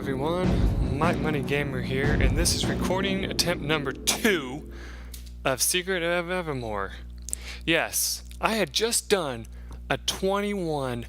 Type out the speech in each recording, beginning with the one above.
everyone, MikeMoneyGMR here, and this is recording attempt number 2 of Secret of Evermore. Yes, I had just done a 21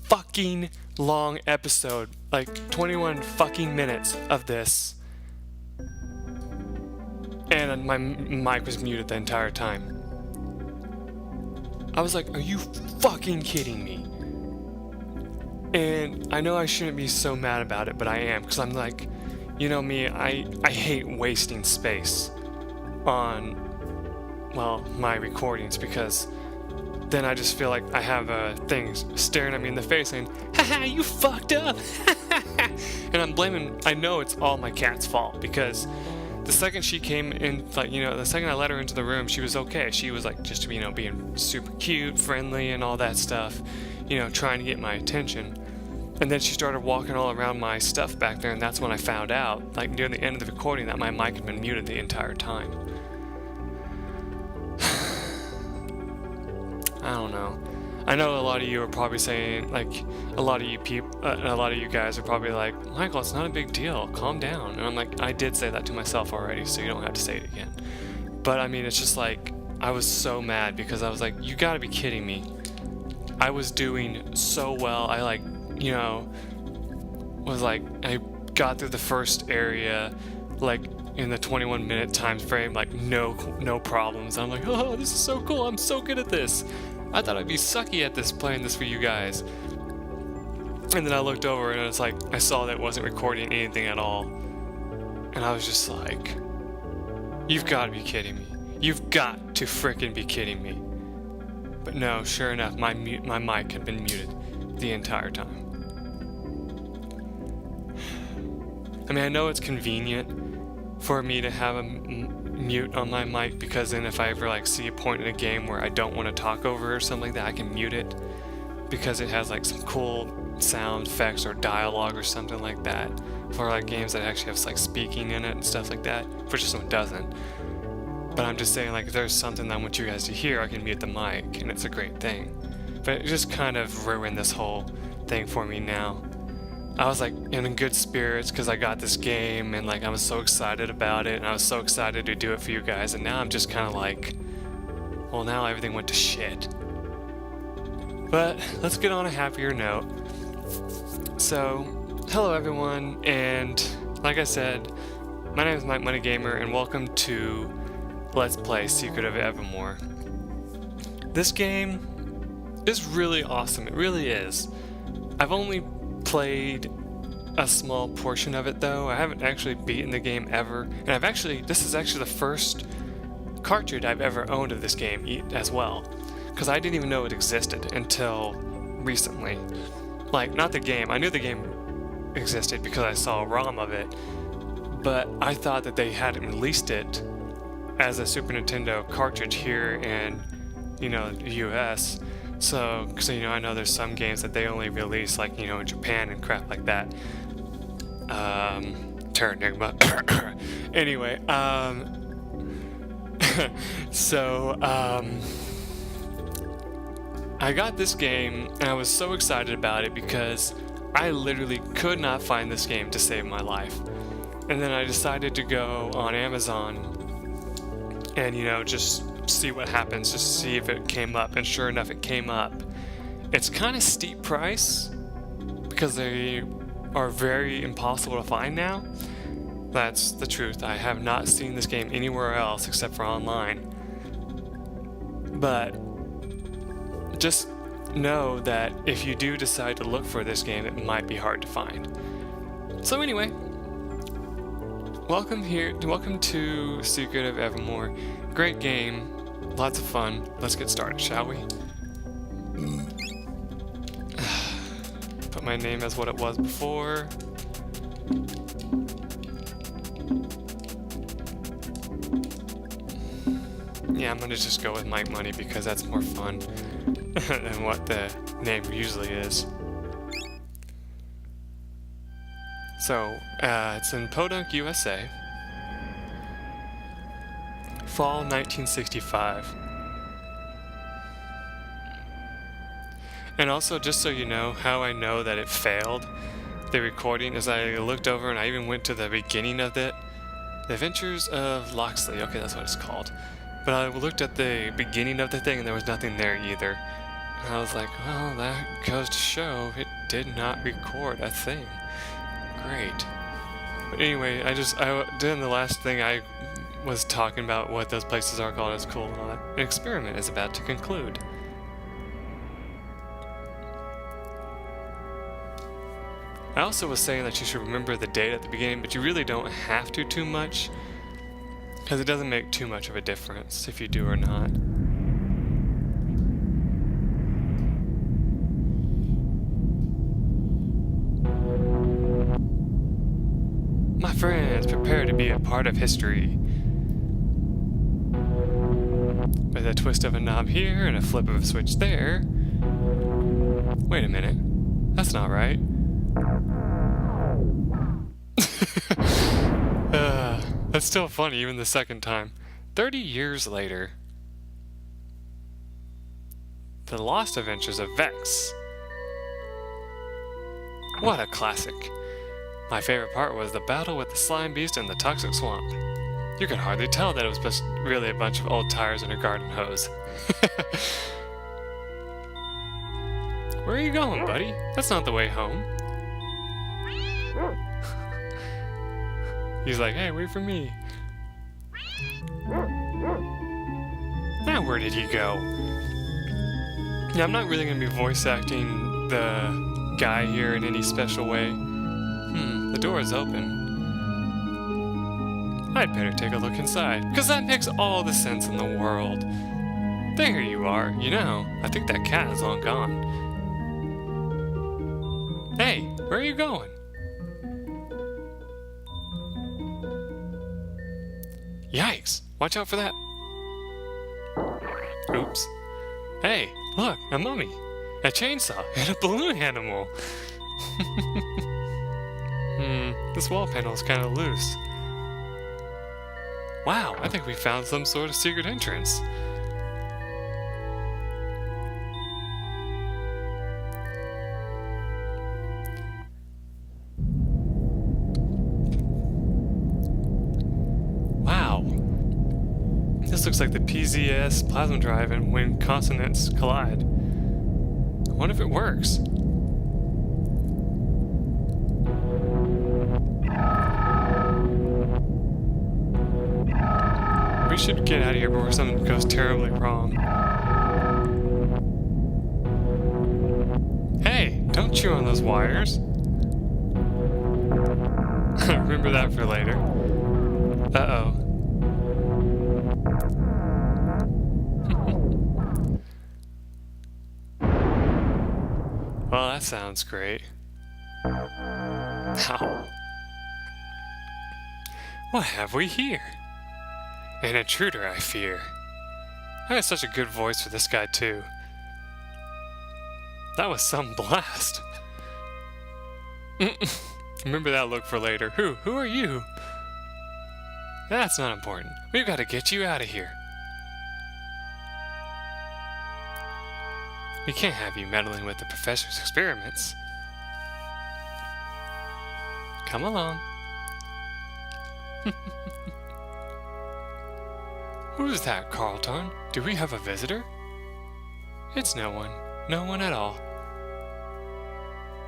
fucking long episode, like 21 fucking minutes of this, and my mic was muted the entire time. I was like, are you fucking kidding me? And I know I shouldn't be so mad about it, but I am, because I'm like, you know me, I hate wasting space on, well, my recordings, because then I just feel like I have things staring at me in the face saying, haha, you fucked up. And I'm blaming, I know it's all my cat's fault, because the second she came in, like, the second I let her into the room, she was okay. She was like just, being super cute, friendly, and all that stuff, trying to get my attention. And then she started walking all around my stuff back there, and that's when I found out, like near the end of the recording, that my mic had been muted the entire time. I don't know. I know a lot of you are probably saying, like, a lot of you guys are probably like, Michael, it's not a big deal, calm down. And I'm like, I did say that to myself already, so you don't have to say it again. But I mean, it's just like, I was so mad because I was like, you gotta be kidding me. I was doing so well. I I got through the first area, like, in the 21-minute time frame, like, no problems. I'm like, oh, this is so cool. I'm so good at this. I thought I'd be sucky at this, playing this for you guys. And then I looked over and it's like, I saw that it wasn't recording anything at all. And I was just like, you've got to be kidding me. You've got to frickin' be kidding me. But no, sure enough, my mic had been muted the entire time. I mean, I know it's convenient for me to have a mute on my mic, because then if I ever see a point in a game where I don't want to talk over or something like that, I can mute it, because it has like some cool sound effects or dialogue or something like that for like games that actually have like speaking in it and stuff like that, which this one doesn't. But I'm just saying, like, if there's something I want you guys to hear, I can mute the mic, and it's a great thing. But it just kind of ruined this whole thing for me now. I was like in good spirits because I got this game, and like I was so excited about it, and I was so excited to do it for you guys, and now I'm just kind of like, well, now everything went to shit. But let's get on a happier note. So, hello everyone, and like I said, my name is MikeMoneyGMR, and welcome to Let's Play Secret of Evermore. This game is really awesome, it really is. I've only played a small portion of it though. I haven't actually beaten the game ever, and this is actually the first cartridge I've ever owned of this game as well, because I didn't even know it existed until recently. Like, not the game, I knew the game existed because I saw a ROM of it, but I thought that they hadn't released it as a Super Nintendo cartridge here in the US. So, I know there's some games that they only release, like, in Japan and crap like that. Terra Enigma. Anyway, so, I got this game, and I was so excited about it because I literally could not find this game to save my life. And then I decided to go on Amazon and, just see what happens, just see if it came up, and sure enough, it came up. It's kind of steep price because they are very impossible to find now. That's the truth. I have not seen this game anywhere else except for online. But just know that if you do decide to look for this game, it might be hard to find. So anyway, welcome to Secret of Evermore. Great game. Lots of fun. Let's get started, shall we? Put my name as what it was before. Yeah, I'm gonna just go with Mike Money because that's more fun than what the name usually is. So, it's in Podunk, USA. Fall 1965. And also, just so you know, how I know that it failed, the recording as I looked over, and I even went to the beginning of it. The Adventures of Loxley. Okay, that's what it's called. But I looked at the beginning of the thing, and there was nothing there either. And I was like, well, that goes to show it did not record a thing. Great. But anyway, then the last thing I was talking about what those places are called is cool. An experiment is about to conclude. I also was saying that you should remember the date at the beginning, but you really don't have to too much, because it doesn't make too much of a difference if you do or not. My friends, prepare to be a part of history. With a twist of a knob here and a flip of a switch there. Wait a minute. That's not right. That's still funny, even the second time. 30 years later. The Lost Adventures of Vex. What a classic. My favorite part was the battle with the slime beast in the toxic swamp. You could hardly tell that it was just really a bunch of old tires and a garden hose. Where are you going, buddy? That's not the way home. He's like, hey, wait for me. Now where did he go? Yeah, I'm not really going to be voice acting the guy here in any special way. The door is open. I'd better take a look inside, because that makes all the sense in the world. There you are. You know, I think that cat is long gone. Hey, where are you going? Yikes! Watch out for that. Oops. Hey, look, a mummy, a chainsaw, and a balloon animal. This wall panel is kind of loose. Wow, I think we found some sort of secret entrance. Wow. This looks like the PZS plasma drive and when consonants collide. I wonder if it works. We should get out of here before something goes terribly wrong. Hey, don't chew on those wires. Remember that for later. Uh-oh. Well, that sounds great. Ow. What have we here? An intruder, I fear. I had such a good voice for this guy, too. That was some blast. Remember that look for later. Who are you? That's not important. We've got to get you out of here. We can't have you meddling with the professor's experiments. Come along. Who's that, Carlton? Do we have a visitor? It's no one. No one at all.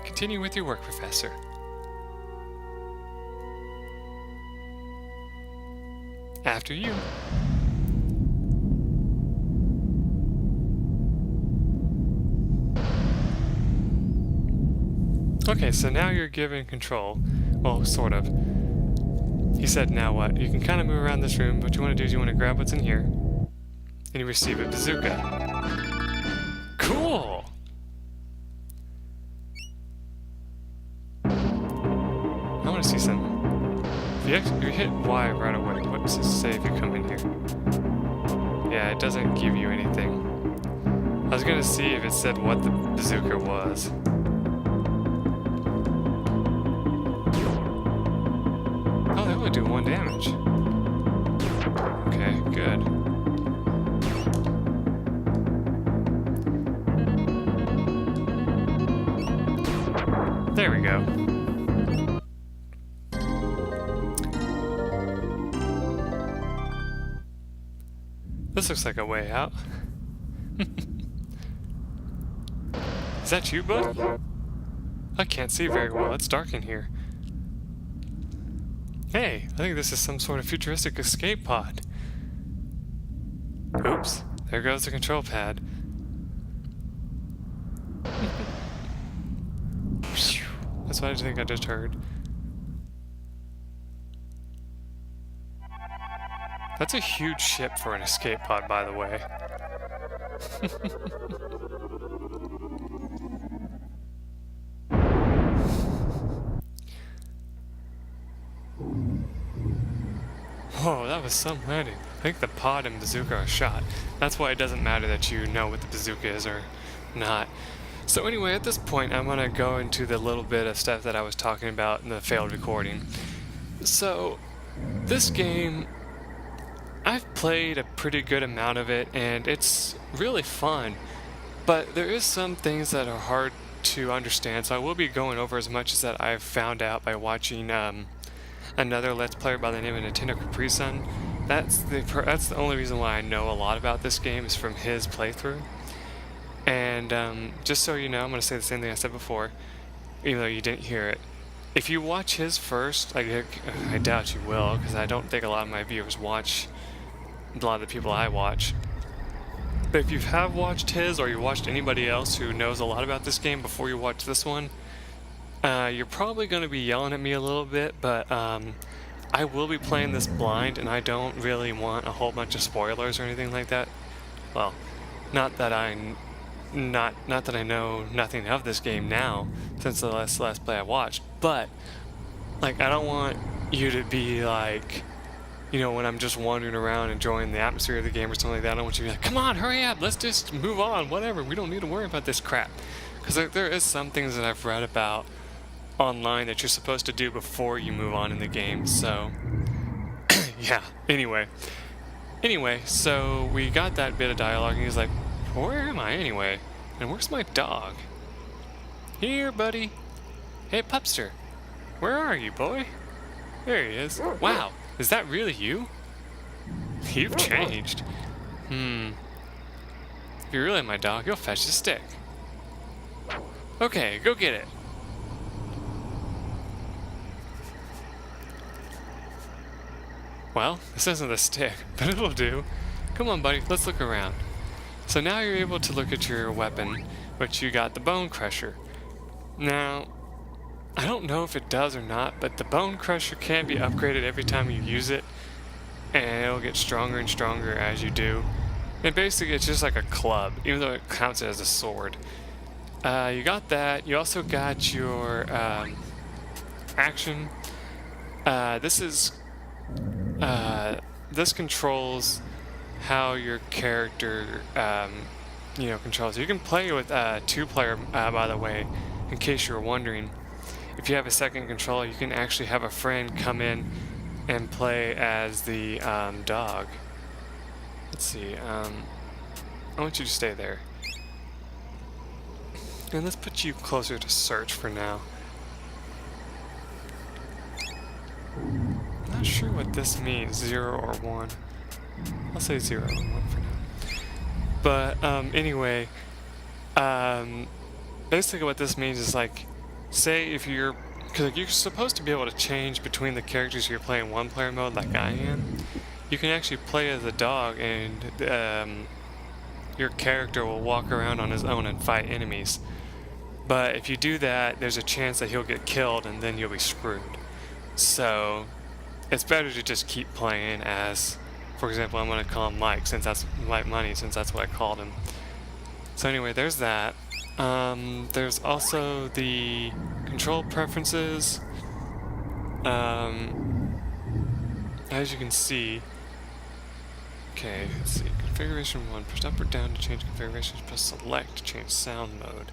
Continue with your work, Professor. After you. Okay, so now you're given control. Well, sort of. He said, now what? You can kind of move around this room. What you want to do is you want to grab what's in here. And you receive a bazooka. Cool! I want to see something. If you hit Y right away, what does it say if you come in here? Yeah, it doesn't give you anything. I was going to see if it said what the bazooka was. Oh, they only do 1 damage. Okay, good. There we go. This looks like a way out. Is that you, bud? I can't see very well. It's dark in here. Hey, I think this is some sort of futuristic escape pod. Oops, there goes the control pad. That's what I think I just heard. That's a huge ship for an escape pod, by the way. Whoa, that was some landing. I think the pod and bazooka are shot. That's why it doesn't matter that you know what the bazooka is or not. So anyway, at this point, I'm going to go into the little bit of stuff that I was talking about in the failed recording. So, this game, I've played a pretty good amount of it, and it's really fun. But there is some things that are hard to understand, so I will be going over as much as that I've found out by watching another Let's Player by the name of Nintendo Capri Sun. That's the only reason why I know a lot about this game is from his playthrough. And just so you know, I'm going to say the same thing I said before, even though you didn't hear it. If you watch his first, I doubt you will, because I don't think a lot of my viewers watch a lot of the people I watch. But if you have watched his, or you watched anybody else who knows a lot about this game before you watch this one, you're probably going to be yelling at me a little bit, but I will be playing this blind, and I don't really want a whole bunch of spoilers or anything like that. Well, not that I know nothing of this game now, since the last play I watched, but, like, I don't want you to be like, you know, when I'm just wandering around enjoying the atmosphere of the game or something like that, I don't want you to be like, come on, hurry up, let's just move on, whatever, we don't need to worry about this crap. Because there is some things that I've read about online that you're supposed to do before you move on in the game, so, yeah, anyway, so we got that bit of dialogue, and he's like, where am I anyway? And where's my dog? Here, buddy. Hey, Pupster. Where are you, boy? There he is. Wow, is that really you? You've changed. If you're really my dog, you'll fetch the stick. Okay, go get it. Well, this isn't the stick, but it'll do. Come on, buddy, let's look around. So now you're able to look at your weapon, which you got the Bone Crusher. Now, I don't know if it does or not, but the Bone Crusher can be upgraded every time you use it, and it'll get stronger and stronger as you do. And basically it's just like a club, even though it counts as a sword. You got that. You also got your action. This controls how your character, controls. You can play with two-player, by the way, in case you were wondering. If you have a second controller, you can actually have a friend come in and play as the dog. Let's see. I want you to stay there. And let's put you closer to search for now. I'm not sure what this means, 0 or 1. I'll say 0 or 1 for now. But anyway, basically what this means is, like, say if you're, because you're supposed to be able to change between the characters if you're playing one-player mode like I am. You can actually play as a dog, and your character will walk around on his own and fight enemies. But if you do that, there's a chance that he'll get killed, and then you'll be screwed. So it's better to just keep playing as, for example, I'm going to call him Mike, since that's Mike Money, since that's what I called him. So anyway, there's that. There's also the control preferences. As you can see, okay, let's see, configuration 1, press up or down to change configurations, press select to change sound mode.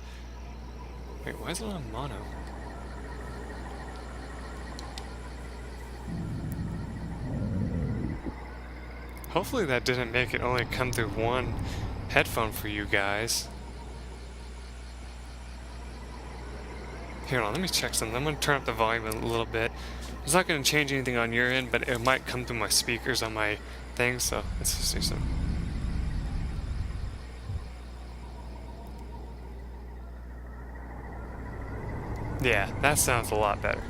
Wait, why is it on mono? Hopefully that didn't make it only come through one headphone for you guys. Here on, let me check something. I'm going to turn up the volume a little bit. It's not going to change anything on your end, but it might come through my speakers on my thing, so let's just do some. Yeah, that sounds a lot better.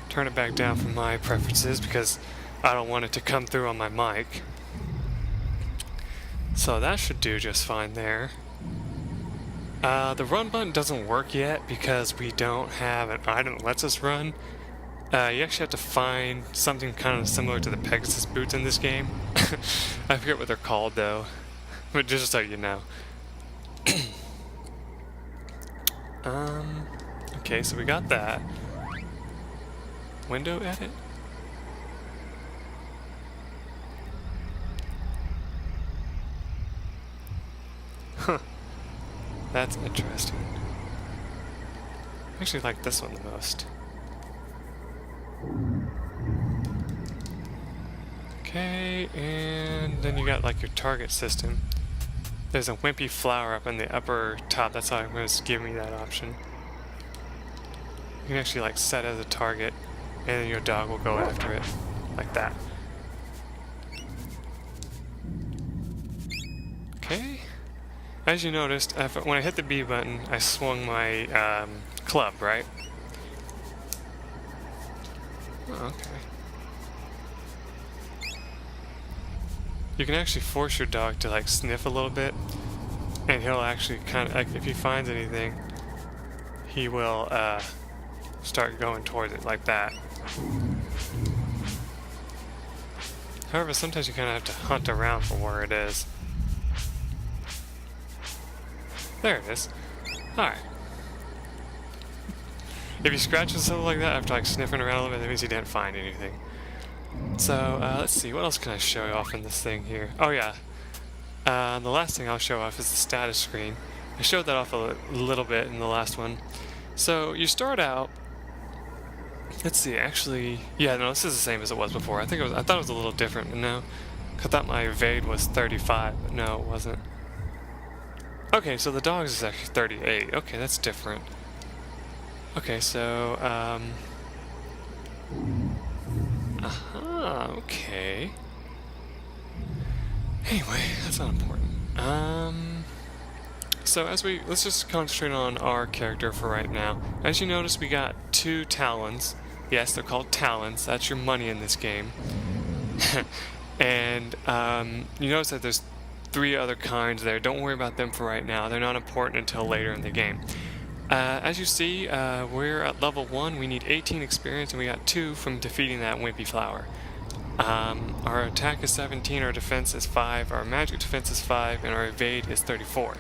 Turn it back down for my preferences because I don't want it to come through on my mic. So that should do just fine there. The run button doesn't work yet because we don't have an item that lets us run. You actually have to find something kind of similar to the Pegasus boots in this game. I forget what they're called though, but just so you know. Okay, so we got that. Window edit? Huh. That's interesting. I actually like this one the most. Okay, and then you got like your target system. There's a wimpy flower up in the upper top, that's how it was giving me that option. You can actually like set as a target, and then your dog will go after it, like that. Okay. As you noticed, when I hit the B button, I swung my club, right? Oh, okay. You can actually force your dog to like sniff a little bit, and he'll actually kind of, like, if he finds anything, he will start going towards it like that. However, sometimes you kind of have to hunt around for where it is. There it is. Alright. If you scratch something like that after like sniffing around a little bit, that means you didn't find anything. So, let's see, what else can I show you off in this thing here? Oh yeah, the last thing I'll show off is the status screen. I showed that off a little bit in the last one. So, you start out, let's see, actually, yeah, no, this is the same as it was before. I thought it was a little different, but no. I thought my evade was 35, but no, it wasn't. Okay, so the dogs is actually 38. Okay, that's different. Okay, so, okay. Anyway, that's not important. So let's just concentrate on our character for right now. As you notice, we got 2 talons. Yes, they're called talons. That's your money in this game. And, you notice that there's 3 other kinds there. Don't worry about them for right now. They're not important until later in the game. As you see, we're at level 1. We need 18 experience, and we got 2 from defeating that wimpy flower. Our attack is 17, our defense is 5, our magic defense is 5, and our evade is 34.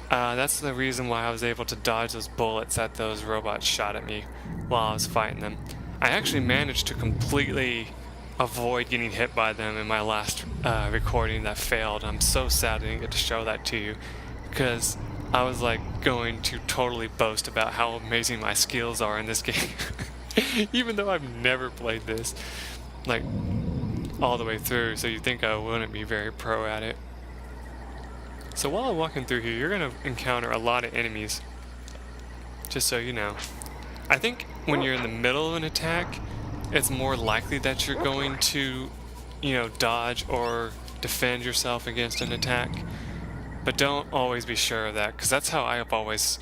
That's the reason why I was able to dodge those bullets that those robots shot at me while I was fighting them. I actually managed to completely avoid getting hit by them in my last recording that failed. I'm so sad I didn't get to show that to you, because I was like going to totally boast about how amazing my skills are in this game. Even though I've never played this like all the way through, so you'd think I wouldn't be very pro at it. So while I'm walking through here, you're going to encounter a lot of enemies, just so you know. I think when you're in the middle of an attack, it's more likely that you're going to, you know, dodge or defend yourself against an attack. But don't always be sure of that, because that's how I've always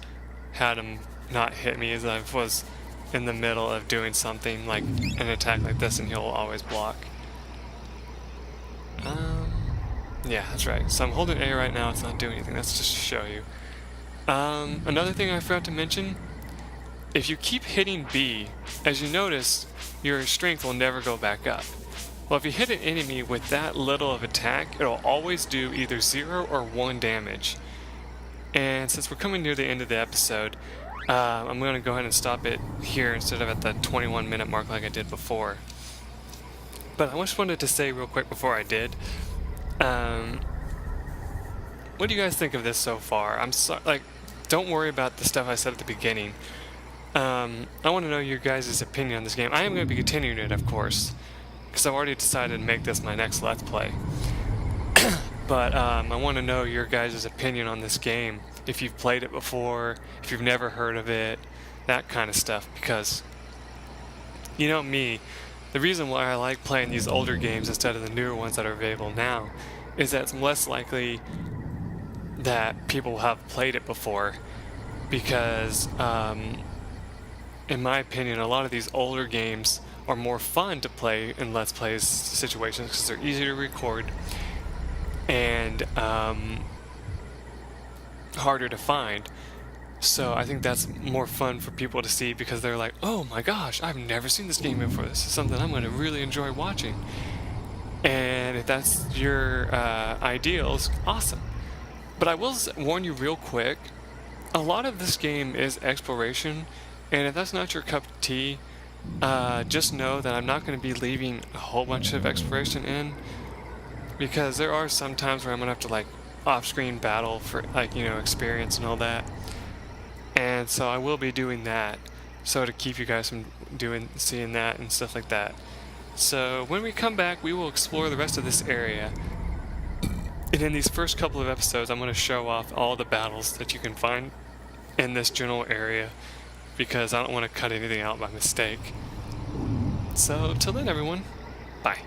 had them not hit me, as I was in the middle of doing something like an attack like this, and he'll always block. Yeah, that's right. So I'm holding A right now, it's not doing anything, that's just to show you. Another thing I forgot to mention, if you keep hitting B, as you notice, your strength will never go back up. Well, if you hit an enemy with that little of attack, it'll always do either 0 or 1 damage. And since we're coming near the end of the episode, I'm going to go ahead and stop it here instead of at the 21-minute mark like I did before. But I just wanted to say real quick before I did, what do you guys think of this so far? Don't worry about the stuff I said at the beginning. I want to know your guys' opinion on this game. I am going to be continuing it, of course, because I've already decided to make this my next Let's Play. But I want to know your guys' opinion on this game. If you've played it before, if you've never heard of it, that kind of stuff. Because, you know me, the reason why I like playing these older games instead of the newer ones that are available now is that it's less likely that people have played it before. because in my opinion, a lot of these older games are more fun to play in Let's Play situations because they're easy to record and harder to find. So I think that's more fun for people to see because they're like, oh my gosh, I've never seen this game before. This is something I'm going to really enjoy watching. And if that's your ideals, awesome. But I will warn you real quick, a lot of this game is exploration, and if that's not your cup of tea, just know that I'm not going to be leaving a whole bunch of exploration in, because there are some times where I'm going to have to like off-screen battle for like, you know, experience and all that. And so I will be doing that, so to keep you guys from seeing that and stuff like that. So when we come back, we will explore the rest of this area. And in these first couple of episodes, I'm going to show off all the battles that you can find in this general area, because I don't want to cut anything out by mistake. So till then, everyone, bye.